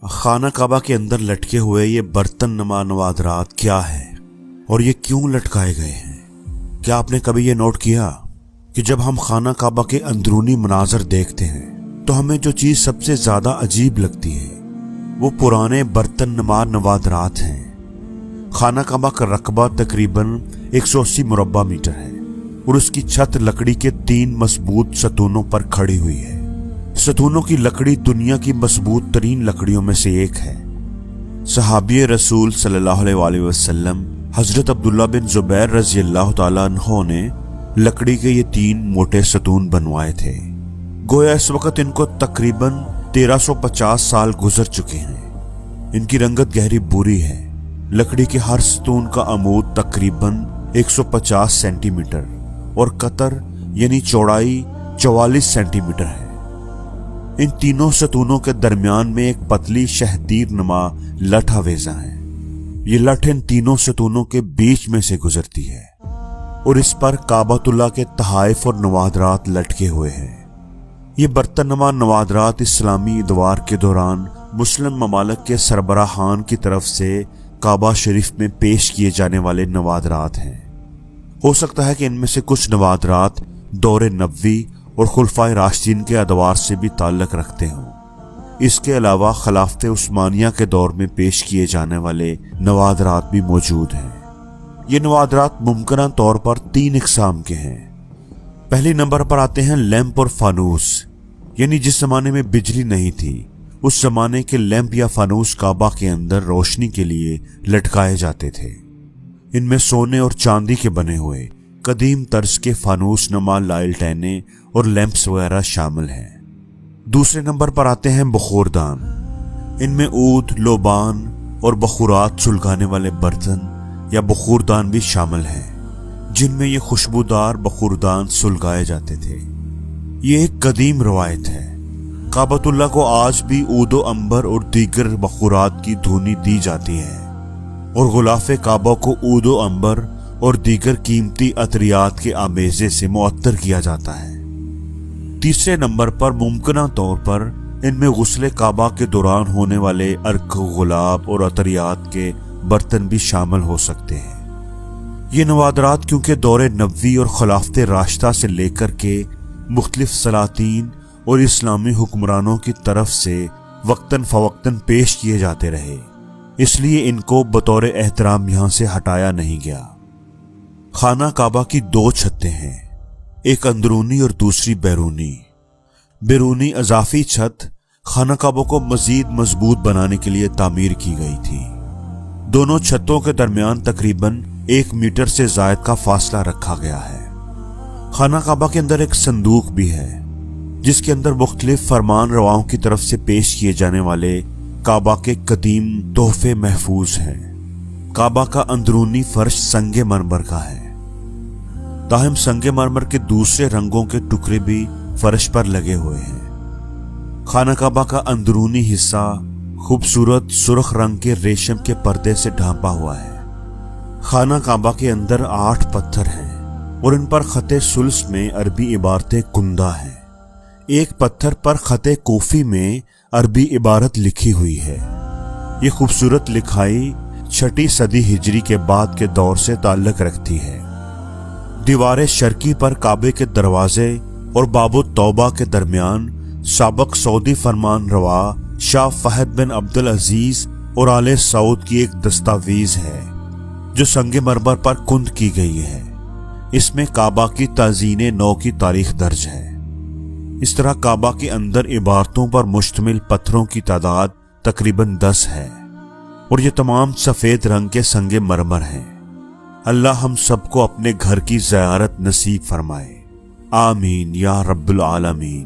خانہ کعبہ کے اندر لٹکے ہوئے یہ برتن نما نوادرات کیا ہے اور یہ کیوں لٹکائے گئے ہیں؟ کیا آپ نے کبھی یہ نوٹ کیا کہ جب ہم خانہ کعبہ کے اندرونی مناظر دیکھتے ہیں تو ہمیں جو چیز سب سے زیادہ عجیب لگتی ہے وہ پرانے برتن نما نوادرات ہیں۔ خانہ کعبہ کا رقبہ تقریباً 180 مربع میٹر ہے اور اس کی چھت لکڑی کے 3 مضبوط ستونوں پر کھڑی ہوئی ہے۔ ستونوں کی لکڑی دنیا کی مضبوط ترین لکڑیوں میں سے ایک ہے۔ صحابی رسول صلی اللہ علیہ وآلہ وسلم حضرت عبداللہ بن زبیر رضی اللہ تعالیٰ عنہ نے لکڑی کے یہ 3 موٹے ستون بنوائے تھے۔ گویا اس وقت ان کو تقریباً 1350 سال گزر چکے ہیں۔ ان کی رنگت گہری بھوری ہے۔ لکڑی کے ہر ستون کا عمود تقریباً 150 سینٹی میٹر اور قطر یعنی چوڑائی 44 سینٹی میٹر ہے۔ ان تینوں ستونوں کے درمیان میں ایک پتلی شہدیر نما لٹھ آویزہ ہے۔ یہ لٹھ ان تینوں ستونوں کے بیچ میں سے گزرتی ہے اور اس پر کعبۃ اللہ کے تحائف اور نوادرات لٹکے ہوئے ہیں۔ یہ برتن نما نوادرات اسلامی ادوار کے دوران مسلم ممالک کے سربراہان کی طرف سے کعبہ شریف میں پیش کیے جانے والے نوادرات ہیں۔ ہو سکتا ہے کہ ان میں سے کچھ نوادرات دور نبوی اور خلفائے راشدین کے ادوار سے بھی تعلق رکھتے ہوں۔ اس کے علاوہ خلافت عثمانیہ کے دور میں پیش کیے جانے والے نوادرات بھی موجود ہیں۔ یہ نوادرات ممکنہ طور پر 3 اقسام کے ہیں۔ پہلی نمبر پر آتے ہیں لیمپ اور فانوس، یعنی جس زمانے میں بجلی نہیں تھی اس زمانے کے لیمپ یا فانوس کعبہ کے اندر روشنی کے لیے لٹکائے جاتے تھے۔ ان میں سونے اور چاندی کے بنے ہوئے قدیم طرز کے فانوس نما لالٹینیں اور لیمپس وغیرہ شامل ہیں۔ دوسرے نمبر پر آتے ہیں بخوردان۔ ان میں عود، لوبان اور بخورات سلگانے والے برتن یا بخوردان بھی شامل ہیں، جن میں یہ خوشبودار بخوردان سلگائے جاتے تھے۔ یہ ایک قدیم روایت ہے۔ کعبۃ اللہ کو آج بھی عود و عنبر اور دیگر بخورات کی دھونی دی جاتی ہے اور غلاف کعبہ کو عود و عنبر اور دیگر قیمتی عطریات کے آمیزے سے معطر کیا جاتا ہے۔ تیسرے نمبر پر ممکنہ طور پر ان میں غسل کعبہ کے دوران ہونے والے عرق، غلاب اور عطریات کے برتن بھی شامل ہو سکتے ہیں۔ یہ نوادرات کیونکہ دور نبوی اور خلافت راشدہ سے لے کر کے مختلف سلاطین اور اسلامی حکمرانوں کی طرف سے وقتاً فوقتاً پیش کیے جاتے رہے، اس لیے ان کو بطور احترام یہاں سے ہٹایا نہیں گیا۔ خانہ کعبہ کی 2 چھتیں ہیں، ایک اندرونی اور دوسری بیرونی۔ بیرونی اضافی چھت خانہ کعبہ کو مزید مضبوط بنانے کے لیے تعمیر کی گئی تھی۔ دونوں چھتوں کے درمیان تقریباً 1 میٹر سے زائد کا فاصلہ رکھا گیا ہے۔ خانہ کعبہ کے اندر ایک صندوق بھی ہے جس کے اندر مختلف فرمان رواؤں کی طرف سے پیش کیے جانے والے کعبہ کے قدیم تحفے محفوظ ہیں۔ کعبہ کا اندرونی فرش سنگ مرمر کا ہے، تاہم سنگ مرمر کے دوسرے رنگوں کے ٹکڑے بھی فرش پر لگے ہوئے ہیں۔ خانہ کعبہ کا اندرونی حصہ خوبصورت سرخ رنگ کے ریشم کے پردے سے ڈھانپا ہوا ہے۔ خانہ کعبہ کے اندر 8 پتھر ہیں اور ان پر خط ثلث میں عربی عبارت کندہ ہیں۔ ایک پتھر پر خط کوفی میں عربی عبارت لکھی ہوئی ہے۔ یہ خوبصورت لکھائی 6 صدی ہجری کے بعد کے دور سے تعلق رکھتی ہے۔ دیوار شرقی پر کعبے کے دروازے اور باب التوبہ کے درمیان سابق سعودی فرمان روا شاہ فہد بن عبد العزیز اور آل سعود کی ایک دستاویز ہے جو سنگ مرمر پر کند کی گئی ہے۔ اس میں کعبہ کی تزئین نو کی تاریخ درج ہے۔ اس طرح کعبہ کے اندر عبارتوں پر مشتمل پتھروں کی تعداد تقریباً 10 ہے اور یہ تمام سفید رنگ کے سنگ مرمر ہیں۔ اللہ ہم سب کو اپنے گھر کی زیارت نصیب فرمائے، آمین یا رب العالمین۔